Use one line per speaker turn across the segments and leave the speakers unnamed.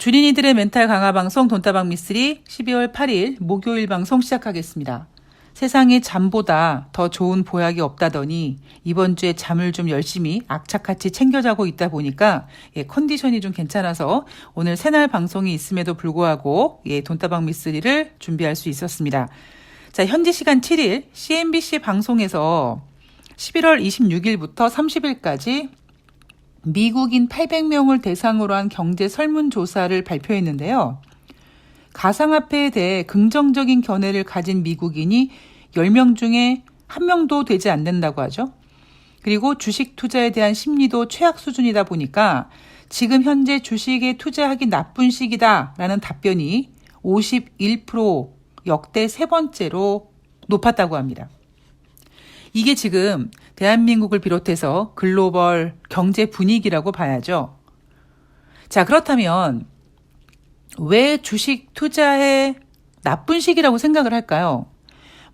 주린이들의 멘탈 강화 방송 돈다방 미쓰리 12월 8일 목요일 방송 시작하겠습니다. 세상에 잠보다 더 좋은 보약이 없다더니 이번 주에 잠을 좀 열심히 악착같이 챙겨 자고 있다 보니까 컨디션이 좀 괜찮아서 오늘 새날 방송이 있음에도 불구하고 돈다방 미쓰리를 준비할 수 있었습니다. 자, 현지 시간 7일 CNBC 방송에서 11월 26일부터 30일까지 미국인 800명을 대상으로 한 경제 설문조사를 발표했는데요. 가상화폐에 대해 긍정적인 견해를 가진 미국인이 10명 중에 1명도 되지 않는다고 하죠. 그리고 주식 투자에 대한 심리도 최악 수준이다 보니까 지금 현재 주식에 투자하기 나쁜 시기다라는 답변이 51% 역대 세 번째로 높았다고 합니다. 이게 지금 대한민국을 비롯해서 글로벌 경제 분위기라고 봐야죠. 자, 그렇다면 왜 주식 투자에 나쁜 시기라고 생각을 할까요?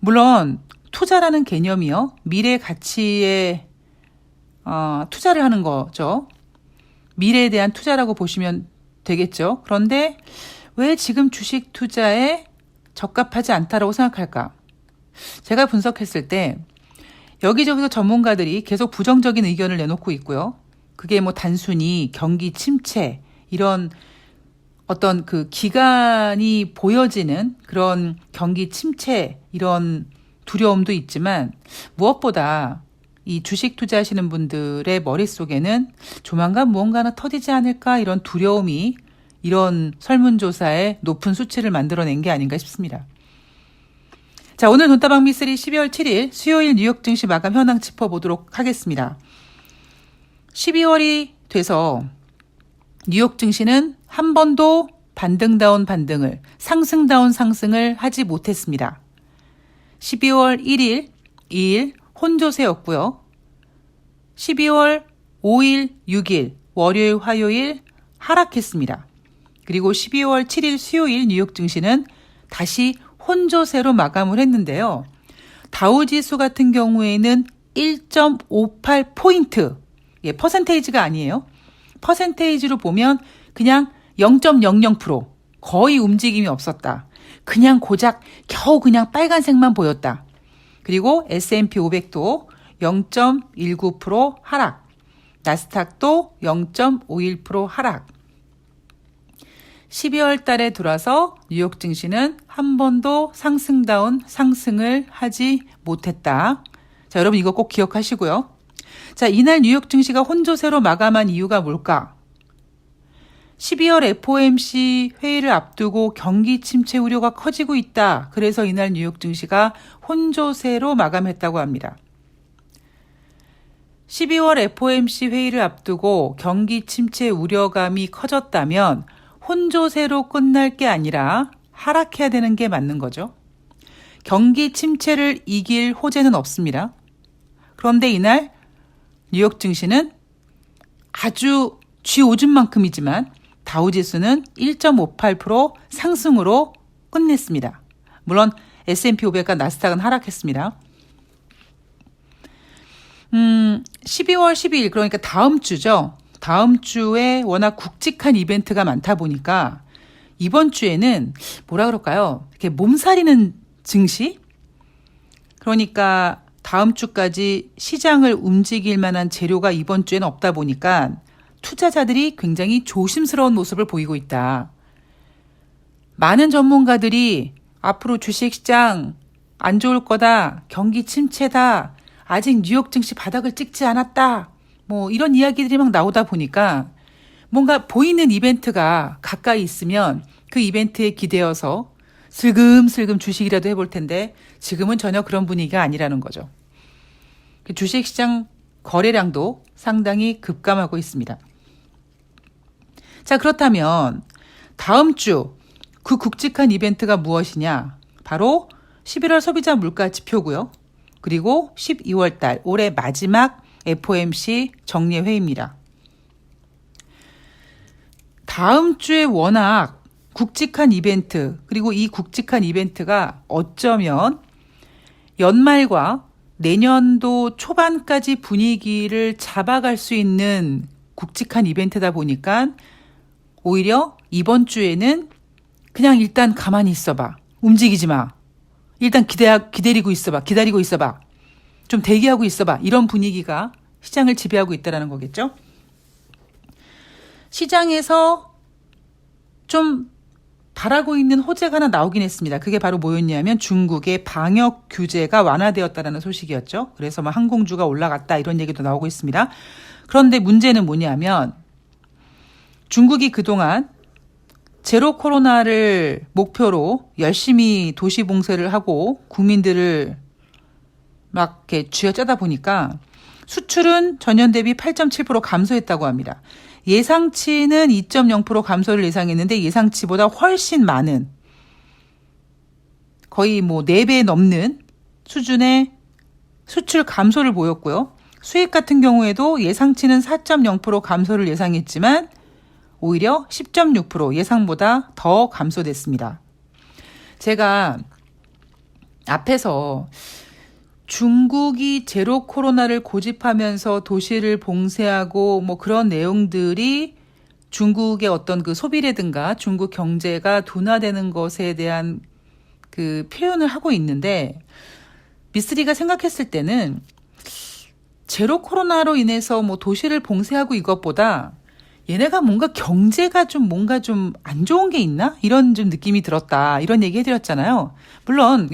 물론 투자라는 개념이요, 미래 가치에 투자를 하는 거죠. 미래에 대한 투자라고 보시면 되겠죠. 그런데 왜 지금 주식 투자에 적합하지 않다라고 생각할까? 제가 분석했을 때 여기저기서 전문가들이 계속 부정적인 의견을 내놓고 있고요. 그게 뭐 단순히 경기 침체, 이런 어떤 그 기간이 보여지는 그런 경기 침체, 이런 두려움도 있지만 무엇보다 이 주식 투자하시는 분들의 머릿속에는 조만간 무언가가 터지지 않을까, 이런 두려움이 이런 설문조사에 높은 수치를 만들어낸 게 아닌가 싶습니다. 자, 오늘 돈다방 미쓰리 12월 7일 수요일 뉴욕 증시 마감 현황 짚어보도록 하겠습니다. 12월이 돼서 뉴욕 증시는 한 번도 반등다운 반등을, 상승다운 상승을 하지 못했습니다. 12월 1일, 2일 혼조세였고요. 12월 5일, 6일 월요일, 화요일 하락했습니다. 그리고 12월 7일 수요일 뉴욕 증시는 다시 혼조세로 마감을 했는데요. 다우지수 같은 경우에는 1.58포인트, 퍼센테이지가 아니에요. 퍼센테이지로 보면 그냥 0.00%, 거의 움직임이 없었다. 그냥 고작 겨우 그냥 빨간색만 보였다. 그리고 S&P 500도 0.19% 하락, 나스닥도 0.51% 하락. 12월 달에 들어와서 뉴욕 증시는 한 번도 상승다운 상승을 하지 못했다. 자, 여러분 이거 꼭 기억하시고요. 자, 이날 뉴욕 증시가 혼조세로 마감한 이유가 뭘까? 12월 FOMC 회의를 앞두고 경기 침체 우려가 커지고 있다. 그래서 이날 뉴욕 증시가 혼조세로 마감했다고 합니다. 12월 FOMC 회의를 앞두고 경기 침체 우려감이 커졌다면 혼조세로 끝날 게 아니라 하락해야 되는 게 맞는 거죠. 경기 침체를 이길 호재는 없습니다. 그런데 이날 뉴욕 증시는 아주 쥐오줌만큼이지만 다우지수는 1.58% 상승으로 끝냈습니다. 물론 S&P 500과 나스닥은 하락했습니다. 12월 12일, 그러니까 다음 주죠. 다음 주에 워낙 굵직한 이벤트가 많다 보니까 이번 주에는 뭐라 그럴까요? 이렇게 몸살이는 증시? 그러니까 다음 주까지 시장을 움직일 만한 재료가 이번 주에는 없다 보니까 투자자들이 굉장히 조심스러운 모습을 보이고 있다. 많은 전문가들이 앞으로 주식시장 안 좋을 거다, 경기 침체다, 아직 뉴욕 증시 바닥을 찍지 않았다, 뭐 이런 이야기들이 막 나오다 보니까 뭔가 보이는 이벤트가 가까이 있으면 그 이벤트에 기대어서 슬금슬금 주식이라도 해볼 텐데 지금은 전혀 그런 분위기가 아니라는 거죠. 주식시장 거래량도 상당히 급감하고 있습니다. 자, 그렇다면 다음 주 그 굵직한 이벤트가 무엇이냐? 바로 11월 소비자 물가 지표고요. 그리고 12월 달 올해 마지막 FOMC 정례회의입니다. 다음 주에 워낙 굵직한 이벤트, 그리고 이 굵직한 이벤트가 어쩌면 연말과 내년도 초반까지 분위기를 잡아갈 수 있는 굵직한 이벤트다 보니까 오히려 이번 주에는 그냥 일단 가만히 있어봐. 움직이지 마. 일단 기다리고 있어봐. 좀 대기하고 있어봐. 이런 분위기가 시장을 지배하고 있다는 거겠죠. 시장에서 좀 바라고 있는 호재가 하나 나오긴 했습니다. 그게 바로 뭐였냐면 중국의 방역 규제가 완화되었다는 소식이었죠. 그래서 항공주가 올라갔다 이런 얘기도 나오고 있습니다. 그런데 문제는 뭐냐면 중국이 그동안 제로 코로나를 목표로 열심히 도시 봉쇄를 하고 국민들을 막 이렇게 쥐어짜다 보니까 수출은 전년 대비 8.7% 감소했다고 합니다. 예상치는 2.0% 감소를 예상했는데 예상치보다 훨씬 많은 거의 4배 넘는 수준의 수출 감소를 보였고요. 수입 같은 경우에도 예상치는 4.0% 감소를 예상했지만 오히려 10.6% 예상보다 더 감소됐습니다. 제가 앞에서 중국이 제로 코로나를 고집하면서 도시를 봉쇄하고 그런 내용들이 중국의 어떤 그 소비라든가 중국 경제가 둔화되는 것에 대한 그 표현을 하고 있는데 미쓰리가 생각했을 때는 제로 코로나로 인해서 도시를 봉쇄하고 이것보다 얘네가 뭔가 경제가 좀 안 좋은 게 있나? 이런 좀 느낌이 들었다. 이런 얘기 해드렸잖아요. 물론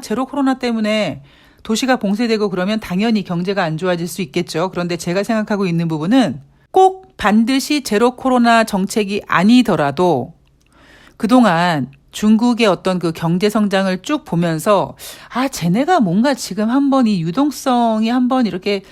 제로 코로나 때문에 도시가 봉쇄되고 그러면 당연히 경제가 안 좋아질 수 있겠죠. 그런데 제가 생각하고 있는 부분은 꼭 반드시 제로 코로나 정책이 아니더라도 그동안 중국의 어떤 그 경제 성장을 쭉 보면서 쟤네가 뭔가 지금 한번 이 유동성이 한번 이렇게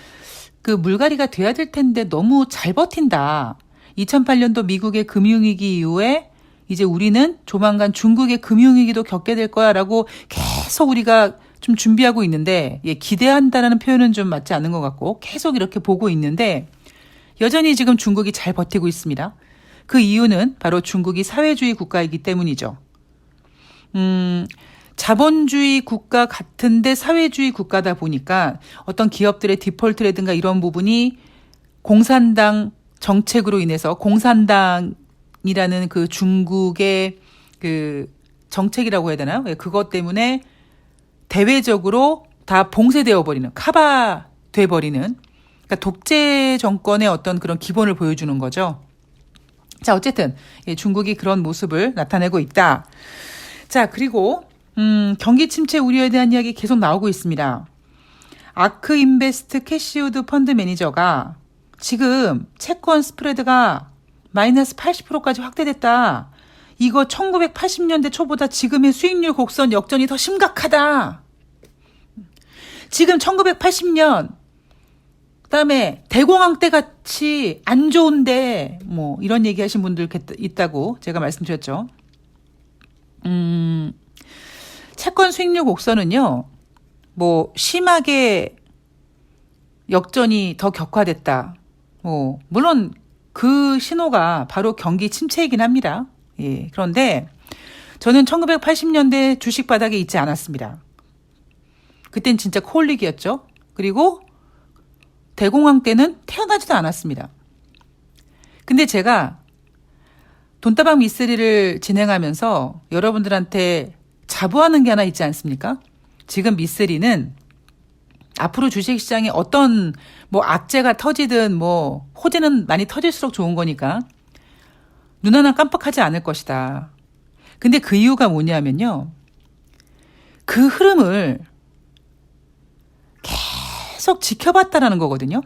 그 물갈이가 돼야 될 텐데 너무 잘 버틴다. 2008년도 미국의 금융위기 이후에 이제 우리는 조만간 중국의 금융위기도 겪게 될 거야라고 계속 우리가 좀 준비하고 있는데 기대한다라는 표현은 좀 맞지 않는 것 같고 계속 이렇게 보고 있는데 여전히 지금 중국이 잘 버티고 있습니다. 그 이유는 바로 중국이 사회주의 국가이기 때문이죠. 자본주의 국가 같은데 사회주의 국가다 보니까 어떤 기업들의 디폴트라든가 이런 부분이 공산당 정책으로 인해서 공산당이라는 그 중국의 그 정책이라고 해야 되나요? 그것 때문에 대외적으로 다 봉쇄되어 버리는, 카바돼 버리는, 그러니까 독재 정권의 어떤 그런 기본을 보여주는 거죠. 자, 어쨌든 중국이 그런 모습을 나타내고 있다. 자, 그리고 경기 침체 우려에 대한 이야기 계속 나오고 있습니다. 아크인베스트 캐시우드 펀드 매니저가 지금 채권 스프레드가 마이너스 80%까지 확대됐다. 이거 1980년대 초보다 지금의 수익률 곡선 역전이 더 심각하다. 지금 1980년 그다음에 대공황 때 같이 안 좋은데 이런 얘기 하신 분들 있다고 제가 말씀드렸죠. 채권 수익률 곡선은요. 심하게 역전이 더 격화됐다. 물론 그 신호가 바로 경기 침체이긴 합니다. 예. 그런데 저는 1980년대 주식 바닥에 있지 않았습니다. 그땐 진짜 코올릭이었죠. 그리고 대공황 때는 태어나지도 않았습니다. 근데 제가 돈다방 미쓰리를 진행하면서 여러분들한테 자부하는 게 하나 있지 않습니까? 지금 미쓰리는 앞으로 주식시장에 어떤 악재가 터지든 호재는 많이 터질수록 좋은 거니까 눈 하나 깜빡하지 않을 것이다. 근데 그 이유가 뭐냐면요. 그 흐름을 계속 지켜봤다라는 거거든요.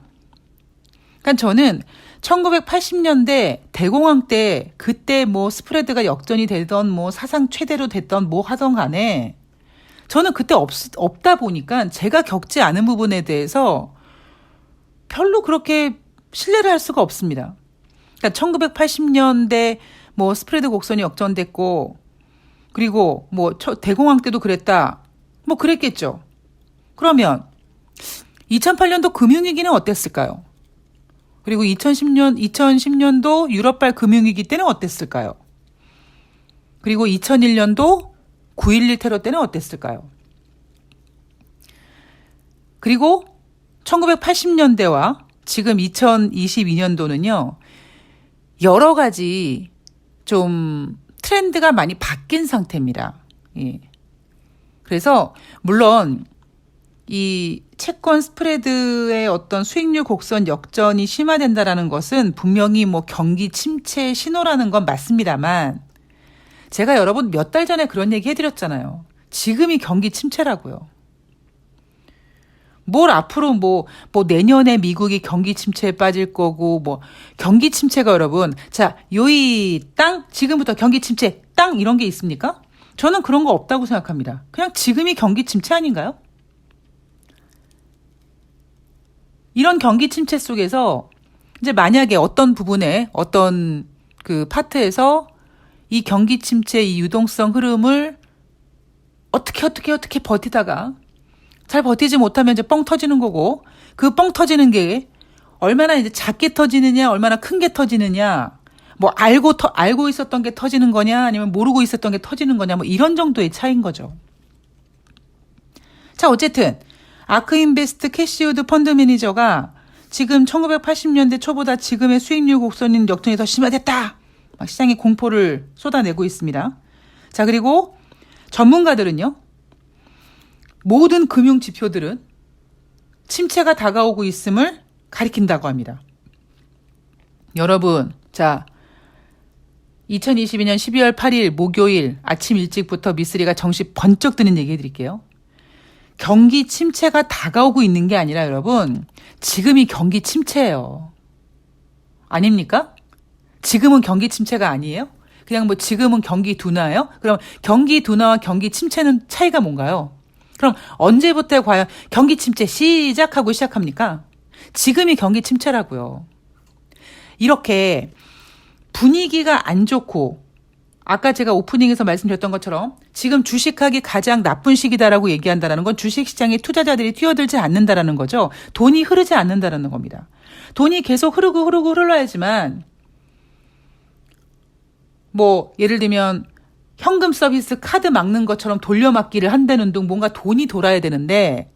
그러니까 저는 1980년대 대공황 때 그때 스프레드가 역전이 되던 사상 최대로 됐던 하던 간에 저는 그때 없다 보니까 제가 겪지 않은 부분에 대해서 별로 그렇게 신뢰를 할 수가 없습니다. 그러니까 1980년대 스프레드 곡선이 역전됐고 그리고 대공황 때도 그랬다. 그랬겠죠. 그러면 2008년도 금융위기는 어땠을까요? 그리고 2010년도 유럽발 금융위기 때는 어땠을까요? 그리고 2001년도 9.11 테러 때는 어땠을까요? 그리고 1980년대와 지금 2022년도는요. 여러 가지 좀 트렌드가 많이 바뀐 상태입니다. 예. 그래서 물론 이 채권 스프레드의 어떤 수익률 곡선 역전이 심화된다라는 것은 분명히 뭐 경기 침체 신호라는 건 맞습니다만 제가 여러분 몇 달 전에 그런 얘기 해드렸잖아요. 지금이 경기 침체라고요. 뭘 앞으로 뭐 내년에 미국이 경기 침체에 빠질 거고 뭐 경기 침체가 여러분 자 요이 땅 지금부터 경기 침체 땅 이런 게 있습니까? 저는 그런 거 없다고 생각합니다. 그냥 지금이 경기 침체 아닌가요? 이런 경기 침체 속에서 이제 만약에 어떤 부분에 어떤 그 파트에서 이 경기 침체 이 유동성 흐름을 어떻게 버티다가 잘 버티지 못하면 이제 뻥 터지는 거고 그 뻥 터지는 게 얼마나 이제 작게 터지느냐 얼마나 큰 게 터지느냐 뭐 알고 있었던 게 터지는 거냐 아니면 모르고 있었던 게 터지는 거냐 뭐 이런 정도의 차이인 거죠. 자 어쨌든 아크인베스트 캐시우드 펀드 매니저가 지금 1980년대 초보다 지금의 수익률 곡선인 역전이 더 심화됐다. 막 시장에 공포를 쏟아내고 있습니다. 자 그리고 전문가들은요. 모든 금융 지표들은 침체가 다가오고 있음을 가리킨다고 합니다. 여러분 자 2022년 12월 8일 목요일 아침 일찍부터 미쓰리가 정신 번쩍 드는 얘기 해드릴게요. 경기 침체가 다가오고 있는 게 아니라 여러분 지금이 경기 침체예요. 아닙니까? 지금은 경기 침체가 아니에요? 그냥 뭐 지금은 경기 둔화예요? 그럼 경기 둔화와 경기 침체는 차이가 뭔가요? 그럼 언제부터 과연 경기 침체 시작합니까? 지금이 경기 침체라고요. 이렇게 분위기가 안 좋고 아까 제가 오프닝에서 말씀드렸던 것처럼 지금 주식하기 가장 나쁜 시기다라고 얘기한다는 건 주식시장에 투자자들이 뛰어들지 않는다라는 거죠. 돈이 흐르지 않는다라는 겁니다. 돈이 계속 흐르고 흘러야지만 뭐 예를 들면 현금 서비스 카드 막는 것처럼 돌려막기를 한다는 등 뭔가 돈이 돌아야 되는데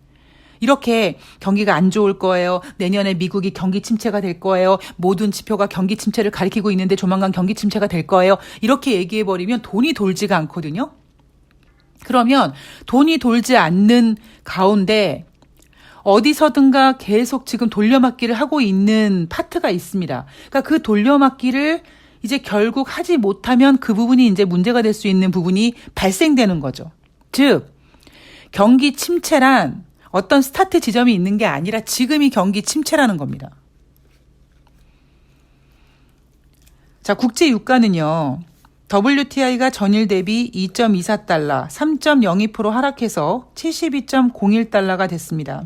이렇게 경기가 안 좋을 거예요. 내년에 미국이 경기 침체가 될 거예요. 모든 지표가 경기 침체를 가리키고 있는데 조만간 경기 침체가 될 거예요. 이렇게 얘기해버리면 돈이 돌지가 않거든요. 그러면 돈이 돌지 않는 가운데 어디서든가 계속 지금 돌려막기를 하고 있는 파트가 있습니다. 그러니까 그 돌려막기를 이제 결국 하지 못하면 그 부분이 이제 문제가 될 수 있는 부분이 발생되는 거죠. 즉, 경기 침체란 어떤 스타트 지점이 있는 게 아니라 지금이 경기 침체라는 겁니다. 자, 국제 유가는요. WTI가 전일 대비 2.24달러, 3.02% 하락해서 72.01달러가 됐습니다.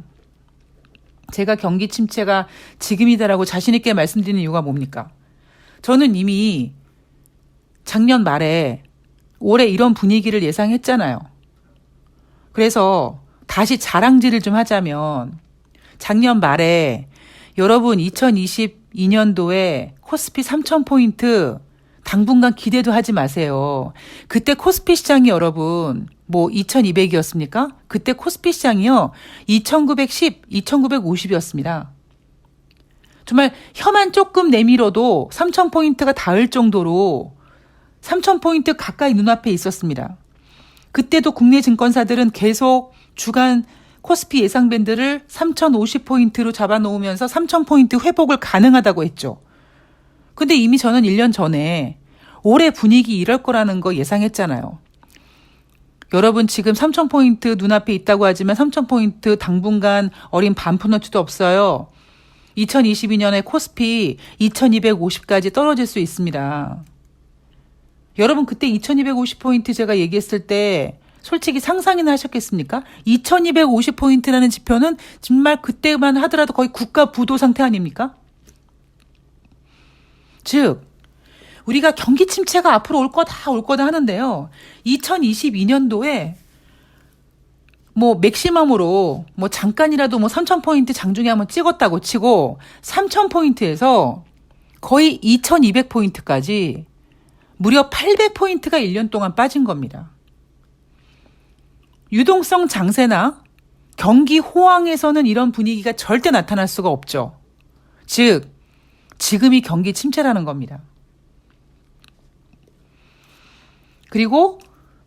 제가 경기 침체가 지금이다라고 자신 있게 말씀드리는 이유가 뭡니까? 저는 이미 작년 말에 올해 이런 분위기를 예상했잖아요. 그래서 다시 자랑질을 좀 하자면 작년 말에 여러분 2022년도에 코스피 3,000포인트 당분간 기대도 하지 마세요. 그때 코스피 시장이 여러분 뭐 2,200이었습니까? 그때 코스피 시장이요 2,910, 2,950이었습니다. 정말 혀만 조금 내밀어도 3,000포인트가 닿을 정도로 3,000포인트 가까이 눈앞에 있었습니다. 그때도 국내 증권사들은 계속 주간 코스피 예상 밴드를 3,050포인트로 잡아놓으면서 3,000포인트 회복을 가능하다고 했죠. 근데 이미 저는 1년 전에 올해 분위기 이럴 거라는 거 예상했잖아요. 여러분 지금 3,000포인트 눈앞에 있다고 하지만 3,000포인트 당분간 어린 반푸너치도 없어요. 2022년에 코스피 2,250까지 떨어질 수 있습니다. 여러분 그때 2,250포인트 제가 얘기했을 때 솔직히 상상이나 하셨겠습니까? 2,250포인트라는 지표는 정말 그때만 하더라도 거의 국가 부도 상태 아닙니까? 즉 우리가 경기 침체가 앞으로 올 거다 하는데요. 2022년도에 뭐 맥시멈으로 뭐 잠깐이라도 뭐 3,000포인트 장중에 한번 찍었다고 치고 3,000포인트에서 거의 2,200포인트까지 무려 800포인트가 1년 동안 빠진 겁니다. 유동성 장세나 경기 호황에서는 이런 분위기가 절대 나타날 수가 없죠. 즉 지금이 경기 침체라는 겁니다. 그리고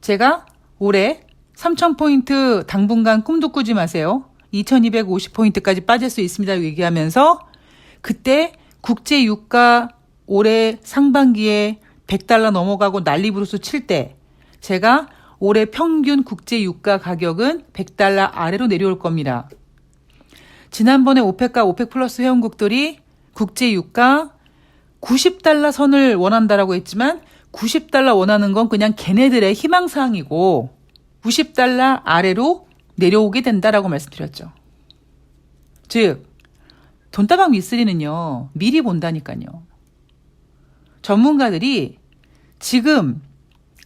제가 올해 3,000포인트 당분간 꿈도 꾸지 마세요. 2,250포인트까지 빠질 수 있습니다. 얘기하면서 그때 국제 유가 올해 상반기에 $100 넘어가고 난리부르스 칠 때 제가 올해 평균 국제 유가 가격은 $100 아래로 내려올 겁니다. 지난번에 오펙과 오펙 플러스 회원국들이 국제 유가 $90 선을 원한다라고 했지만 $90 원하는 건 그냥 걔네들의 희망사항이고 $90 아래로 내려오게 된다라고 말씀드렸죠. 즉 돈다방 미쓰리는요. 미리 본다니까요. 전문가들이 지금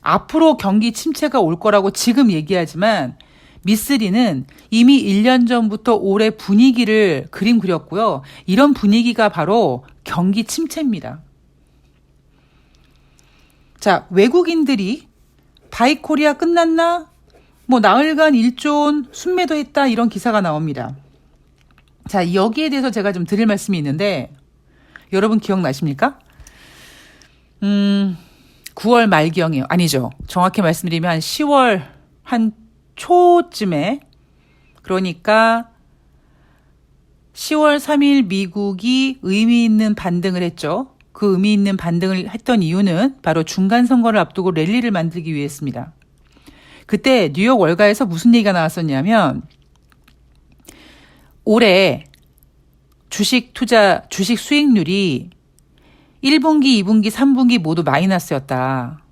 앞으로 경기 침체가 올 거라고 지금 얘기하지만 미쓰리는 이미 1년 전부터 올해 분위기를 그림 그렸고요. 이런 분위기가 바로 경기 침체입니다. 자, 외국인들이 바이 코리아 끝났나? 뭐 나흘간 1조 원 순매도했다 이런 기사가 나옵니다. 자, 여기에 대해서 제가 좀 드릴 말씀이 있는데 여러분 기억나십니까? 9월 말경이요. 아니죠. 정확히 말씀드리면 한 10월 한 초쯤에 그러니까 10월 3일 미국이 의미 있는 반등을 했죠. 그 의미 있는 반등을 했던 이유는 바로 중간 선거를 앞두고 랠리를 만들기 위해서입니다. 그때 뉴욕 월가에서 무슨 얘기가 나왔었냐면 올해 주식 수익률이 1분기, 2분기, 3분기 모두 마이너스였다.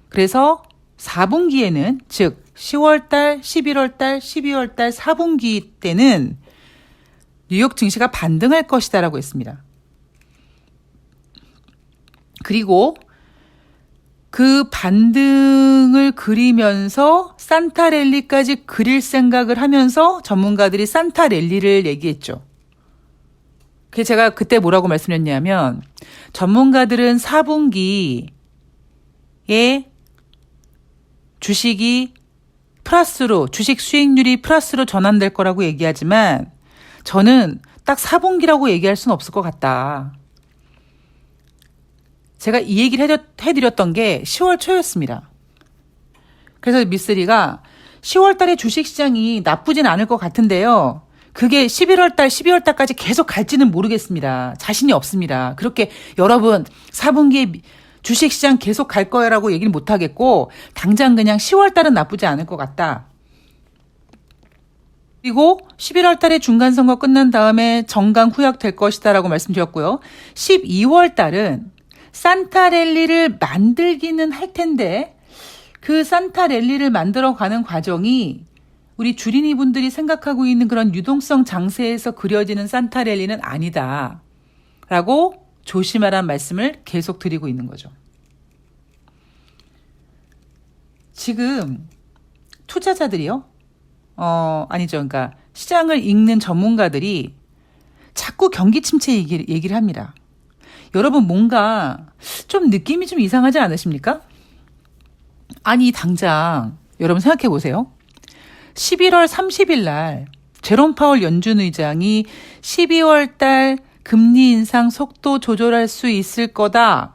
그래서 4분기에는 즉 10월달, 11월달, 12월달 4분기 때는 뉴욕 증시가 반등할 것이다라고 했습니다. 그리고 그 반등을 그리면서 산타랠리까지 그릴 생각을 하면서 전문가들이 산타랠리를 얘기했죠. 그래서 제가 그때 뭐라고 말씀드렸냐면 전문가들은 4분기에 주식이 플러스로 주식 수익률이 플러스로 전환될 거라고 얘기하지만 저는 딱 4분기라고 얘기할 수는 없을 것 같다. 제가 이 얘기를 해드렸던 게 10월 초였습니다. 그래서 미쓰리가 10월 달에 주식시장이 나쁘진 않을 것 같은데요. 그게 11월 달, 12월 달까지 계속 갈지는 모르겠습니다. 자신이 없습니다. 그렇게 여러분 4분기에 주식시장 계속 갈 거야라고 얘기는 못하겠고 당장 그냥 10월 달은 나쁘지 않을 것 같다. 그리고 11월 달에 중간선거 끝난 다음에 정강 후약될 것이다 라고 말씀드렸고요. 12월 달은 산타랠리를 만들기는 할 텐데 그 산타랠리를 만들어가는 과정이 우리 주린이 분들이 생각하고 있는 그런 유동성 장세에서 그려지는 산타랠리는 아니다 라고 조심하라는 말씀을 계속 드리고 있는 거죠. 지금 투자자들이요? 아니죠. 그러니까 시장을 읽는 전문가들이 자꾸 경기 침체 얘기를 합니다. 여러분 뭔가 좀 느낌이 좀 이상하지 않으십니까? 아니 당장 여러분 생각해 보세요. 11월 30일 날 제롬 파월 연준 의장이 12월 달 금리 인상 속도 조절할 수 있을 거다라고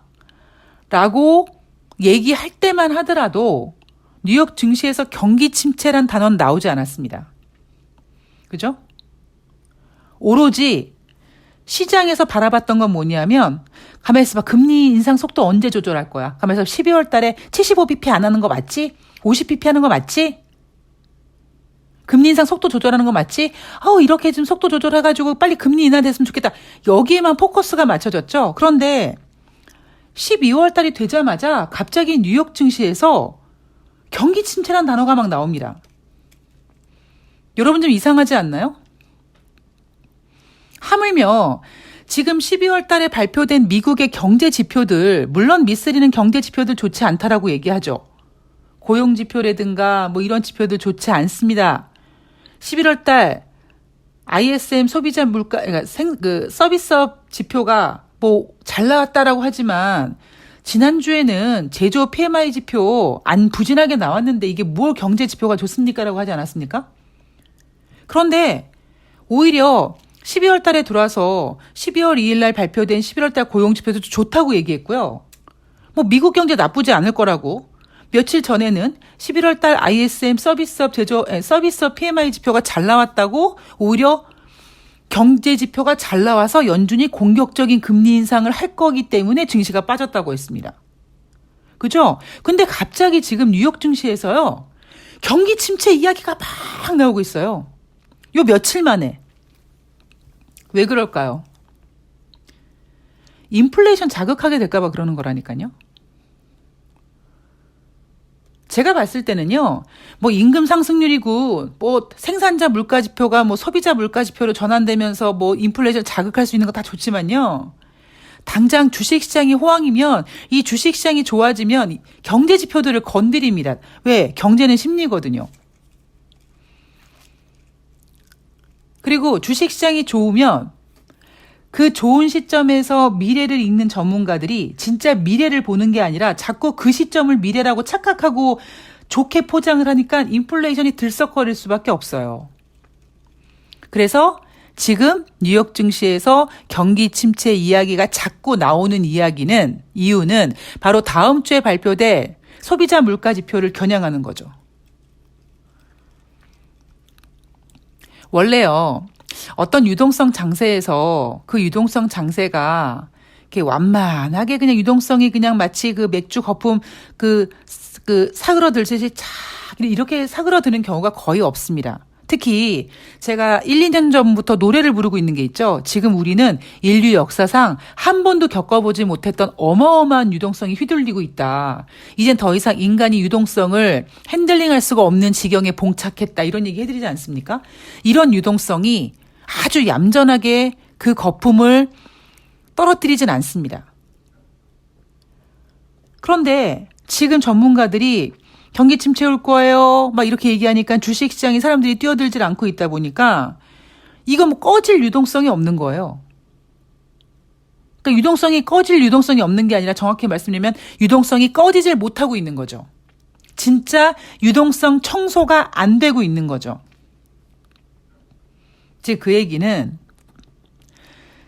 얘기할 때만 하더라도 뉴욕 증시에서 경기 침체란 단어는 나오지 않았습니다. 그죠? 오로지 시장에서 바라봤던 건 뭐냐면 가만히 있어봐. 금리 인상 속도 언제 조절할 거야? 가만히 있어봐. 12월 달에 75bp 안 하는 거 맞지? 50bp 하는 거 맞지? 금리 인상 속도 조절하는 거 맞지? 이렇게 좀 속도 조절해가지고 빨리 금리 인하됐으면 좋겠다. 여기에만 포커스가 맞춰졌죠. 그런데 12월 달이 되자마자 갑자기 뉴욕 증시에서 경기 침체란 단어가 막 나옵니다. 여러분 좀 이상하지 않나요? 하물며 지금 12월 달에 발표된 미국의 경제 지표들, 물론 미쓰리는 경제 지표들 좋지 않다라고 얘기하죠. 고용 지표라든가 뭐 이런 지표들 좋지 않습니다. 11월 달 ISM 소비자 물가, 그러니까 서비스업 지표가 뭐 잘 나왔다라고 하지만 지난주에는 제조 PMI 지표 안 부진하게 나왔는데 이게 뭘 경제 지표가 좋습니까라고 하지 않았습니까? 그런데 오히려 12월 달에 들어와서 12월 2일 날 발표된 11월 달 고용 지표도 좋다고 얘기했고요. 뭐 미국 경제 나쁘지 않을 거라고, 며칠 전에는 11월 달 ISM 서비스업 PMI 지표가 잘 나왔다고 오히려 경제 지표가 잘 나와서 연준이 공격적인 금리 인상을 할 거기 때문에 증시가 빠졌다고 했습니다. 그죠? 근데 갑자기 지금 뉴욕 증시에서요. 경기 침체 이야기가 막 나오고 있어요. 요 며칠 만에. 왜 그럴까요? 인플레이션 자극하게 될까 봐 그러는 거라니까요. 제가 봤을 때는요, 뭐 임금 상승률이고, 뭐 생산자 물가 지표가 뭐 소비자 물가 지표로 전환되면서 뭐 인플레이션 자극할 수 있는 거 다 좋지만요. 당장 주식시장이 호황이면 이 주식시장이 좋아지면 경제 지표들을 건드립니다. 왜? 경제는 심리거든요. 그리고 주식시장이 좋으면 그 좋은 시점에서 미래를 읽는 전문가들이 진짜 미래를 보는 게 아니라 자꾸 그 시점을 미래라고 착각하고 좋게 포장을 하니까 인플레이션이 들썩거릴 수밖에 없어요. 그래서 지금 뉴욕 증시에서 경기 침체 이야기가 자꾸 나오는 이유는 바로 다음 주에 발표될 소비자 물가 지표를 겨냥하는 거죠. 원래요. 어떤 유동성 장세에서 그 유동성 장세가 이렇게 완만하게 그냥 유동성이 그냥 마치 그 맥주 거품 그 사그러들듯이 착 이렇게 사그러드는 경우가 거의 없습니다. 특히 제가 1, 2년 전부터 노래를 부르고 있는 게 있죠. 지금 우리는 인류 역사상 한 번도 겪어보지 못했던 어마어마한 유동성이 휘둘리고 있다. 이젠 더 이상 인간이 유동성을 핸들링할 수가 없는 지경에 봉착했다. 이런 얘기 해드리지 않습니까? 이런 유동성이 아주 얌전하게 그 거품을 떨어뜨리진 않습니다. 그런데 지금 전문가들이 경기 침체 올 거예요. 막 이렇게 얘기하니까 주식시장에 사람들이 뛰어들질 않고 있다 보니까 이거 뭐 꺼질 유동성이 없는 거예요. 그러니까 꺼질 유동성이 없는 게 아니라 정확히 말씀드리면 유동성이 꺼지질 못하고 있는 거죠. 진짜 유동성 청소가 안 되고 있는 거죠. 즉 그 얘기는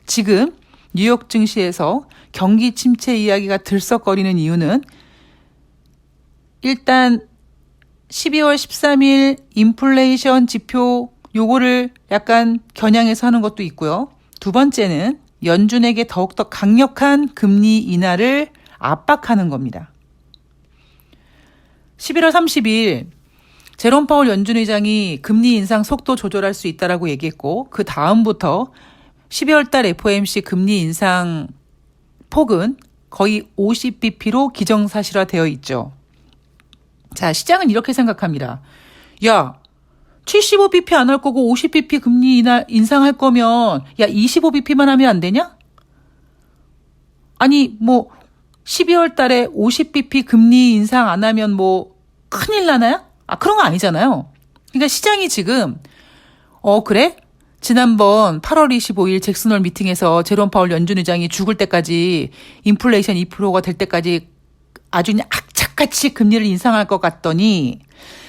지금 뉴욕 증시에서 경기 침체 이야기가 들썩거리는 이유는 일단 12월 13일 인플레이션 지표 요거를 약간 겨냥해서 하는 것도 있고요. 두 번째는 연준에게 더욱더 강력한 금리 인하를 압박하는 겁니다. 11월 30일 제롬 파월 연준 의장이 금리 인상 속도 조절할 수 있다라고 얘기했고 그 다음부터 12월 달 FOMC 금리 인상 폭은 거의 50bp로 기정사실화되어 있죠. 자, 시장은 이렇게 생각합니다. 야, 75bp 안 할 거고 50bp 금리 인상할 거면 야 25bp만 하면 안 되냐? 아니 뭐 12월 달에 50bp 금리 인상 안 하면 뭐 큰일 나나요? 그런 거 아니잖아요. 그러니까 시장이 지금 그래? 지난번 8월 25일 잭슨홀 미팅에서 제롬 파월 연준 의장이 죽을 때까지 인플레이션 2%가 될 때까지 아주 그냥 악착같이 금리를 인상할 것 같더니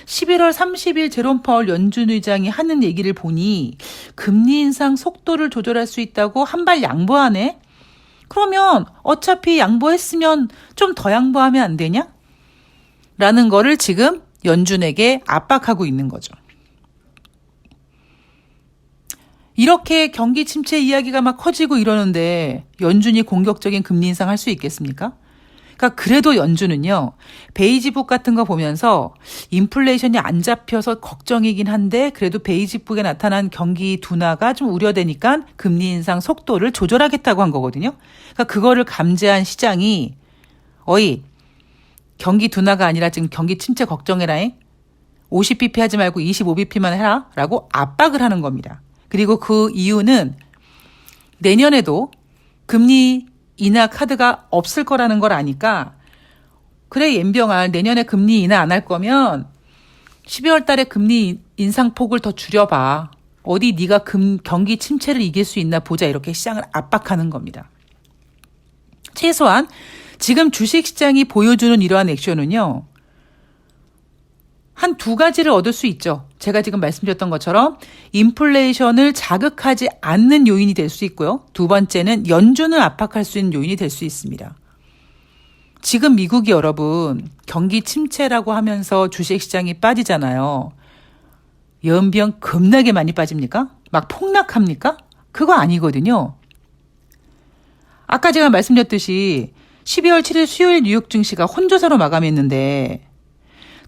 11월 30일 제롬 파월 연준 의장이 하는 얘기를 보니 금리 인상 속도를 조절할 수 있다고 한 발 양보하네? 그러면 어차피 양보했으면 좀 더 양보하면 안 되냐? 라는 거를 지금 연준에게 압박하고 있는 거죠. 이렇게 경기 침체 이야기가 막 커지고 이러는데 연준이 공격적인 금리 인상 할 수 있겠습니까? 그러니까 그래도 연준은요. 베이지북 같은 거 보면서 인플레이션이 안 잡혀서 걱정이긴 한데 그래도 베이지북에 나타난 경기 둔화가 좀 우려되니까 금리 인상 속도를 조절하겠다고 한 거거든요. 그러니까 그거를 감지한 시장이 경기 둔화가 아니라 지금 경기 침체 걱정해라잉. 50bp 하지 말고 25bp만 해라 라고 압박을 하는 겁니다. 그리고 그 이유는 내년에도 금리 인하 카드가 없을 거라는 걸 아니까 그래 옌병아 내년에 금리 인하 안 할 거면 12월 달에 금리 인상폭을 더 줄여봐. 어디 네가 경기 침체를 이길 수 있나 보자 이렇게 시장을 압박하는 겁니다. 최소한 지금 주식시장이 보여주는 이러한 액션은요. 한 두 가지를 얻을 수 있죠. 제가 지금 말씀드렸던 것처럼 인플레이션을 자극하지 않는 요인이 될 수 있고요. 두 번째는 연준을 압박할 수 있는 요인이 될 수 있습니다. 지금 미국이 여러분 경기 침체라고 하면서 주식시장이 빠지잖아요. 연비용 겁나게 많이 빠집니까? 막 폭락합니까? 그거 아니거든요. 아까 제가 말씀드렸듯이 12월 7일 수요일 뉴욕 증시가 혼조세로 마감했는데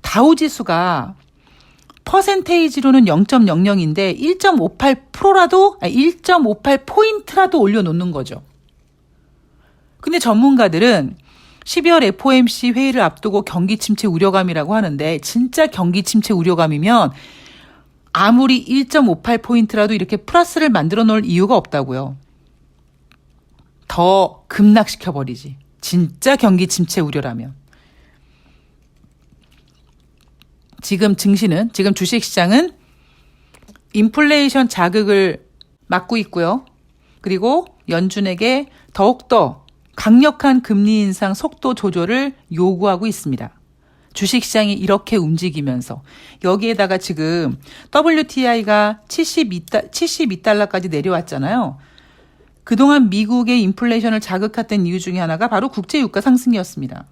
다우지수가 퍼센테이지로는 0.00인데 1.58%라도 1.58포인트라도 올려놓는 거죠. 근데 전문가들은 12월 FOMC 회의를 앞두고 경기 침체 우려감이라고 하는데 진짜 경기 침체 우려감이면 아무리 1.58포인트라도 이렇게 플러스를 만들어 놓을 이유가 없다고요. 더 급락시켜버리지. 진짜 경기 침체 우려라면. 지금 주식시장은 인플레이션 자극을 막고 있고요. 그리고 연준에게 더욱더 강력한 금리 인상 속도 조절을 요구하고 있습니다. 주식시장이 이렇게 움직이면서 여기에다가 지금 WTI가 72달러까지 내려왔잖아요. 그동안 미국의 인플레이션을 자극했던 이유 중에 하나가 바로 국제유가 상승이었습니다.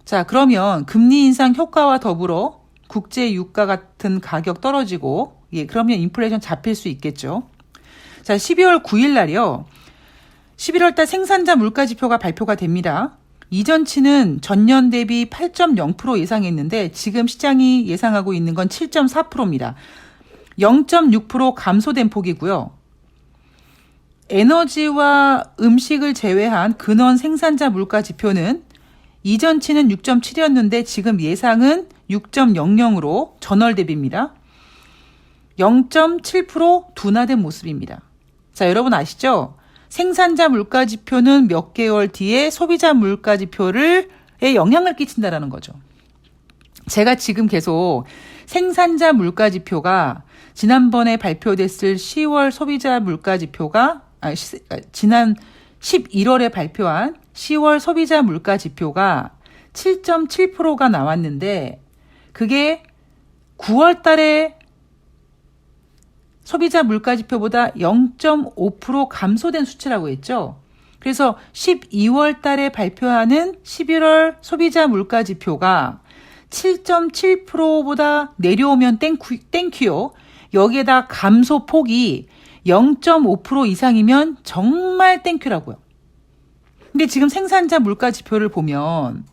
자, 그러면 금리 인상 효과와 더불어 국제유가 같은 가격 떨어지고 그러면 인플레이션 잡힐 수 있겠죠. 자, 12월 9일 날이요. 11월 달 생산자 물가 지표가 발표가 됩니다. 이전치는 전년 대비 8.0% 예상했는데 지금 시장이 예상하고 있는 건 7.4%입니다. 0.6% 감소된 폭이고요. 에너지와 음식을 제외한 근원 생산자 물가 지표는 이전치는 6.7이었는데 지금 예상은 6.00으로 전월 대비입니다. 0.7% 둔화된 모습입니다. 자, 여러분 아시죠? 생산자 물가 지표는 몇 개월 뒤에 소비자 물가 지표에 영향을 끼친다라는 거죠. 제가 지금 계속 생산자 물가 지표가 지난번에 발표됐을 10월 소비자 물가 지표가 지난 11월에 발표한 10월 소비자 물가 지표가 7.7%가 나왔는데 그게 9월 달에 소비자 물가 지표보다 0.5% 감소된 수치라고 했죠. 그래서 12월 달에 발표하는 11월 소비자 물가 지표가 7.7%보다 내려오면 땡큐요. 여기에다 감소폭이 0.5% 이상이면 정말 땡큐라고요. 근데 지금 생산자 물가 지표를 보면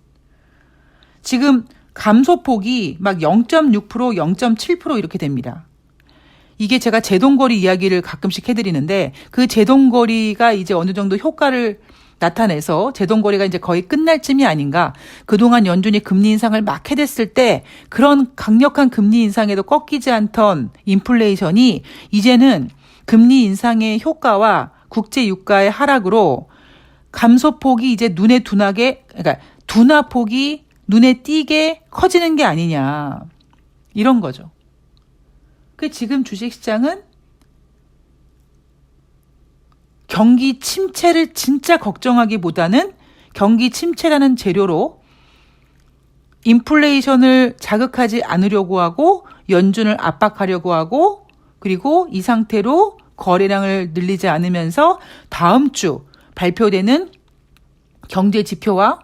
지금 감소폭이 막 0.6%, 0.7% 이렇게 됩니다. 이게 제가 제동거리 이야기를 가끔씩 해드리는데 그 제동거리가 이제 어느 정도 효과를 나타내서 제동거리가 이제 거의 끝날 쯤이 아닌가. 그동안 연준이 금리 인상을 막 해댔을 때 그런 강력한 금리 인상에도 꺾이지 않던 인플레이션이 이제는 금리 인상의 효과와 국제 유가의 하락으로 감소폭이 이제 그러니까 둔화폭이 눈에 띄게 커지는 게 아니냐. 이런 거죠. 지금 주식시장은 경기 침체를 진짜 걱정하기보다는 경기 침체라는 재료로 인플레이션을 자극하지 않으려고 하고 연준을 압박하려고 하고 그리고 이 상태로 거래량을 늘리지 않으면서 다음 주 발표되는 경제 지표와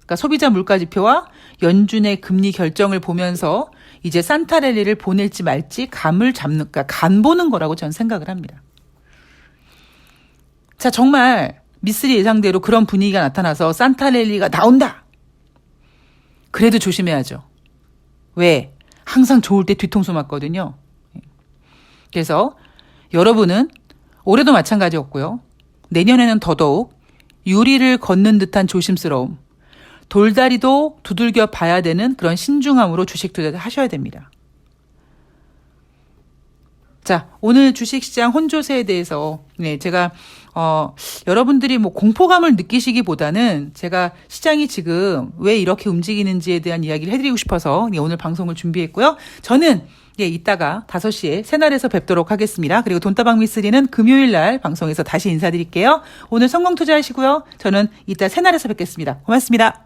그러니까 소비자 물가 지표와 연준의 금리 결정을 보면서 이제 산타랠리를 보낼지 말지 감을 잡는, 그러니까 간 보는 거라고 저는 생각을 합니다. 자, 정말 미쓰리 예상대로 그런 분위기가 나타나서 산타랠리가 나온다. 그래도 조심해야죠. 왜? 항상 좋을 때 뒤통수 맞거든요. 그래서 여러분은 올해도 마찬가지였고요. 내년에는 더더욱 유리를 걷는 듯한 조심스러움, 돌다리도 두들겨 봐야 되는 그런 신중함으로 주식 투자를 하셔야 됩니다. 자, 오늘 주식시장 혼조세에 대해서 제가 여러분들이 뭐 공포감을 느끼시기보다는 제가 시장이 지금 왜 이렇게 움직이는지에 대한 이야기를 해드리고 싶어서 오늘 방송을 준비했고요. 저는 이따가 5시에 새날에서 뵙도록 하겠습니다. 그리고 돈다방 미쓰리는 금요일 날 방송에서 다시 인사드릴게요. 오늘 성공 투자하시고요. 저는 이따 새날에서 뵙겠습니다. 고맙습니다.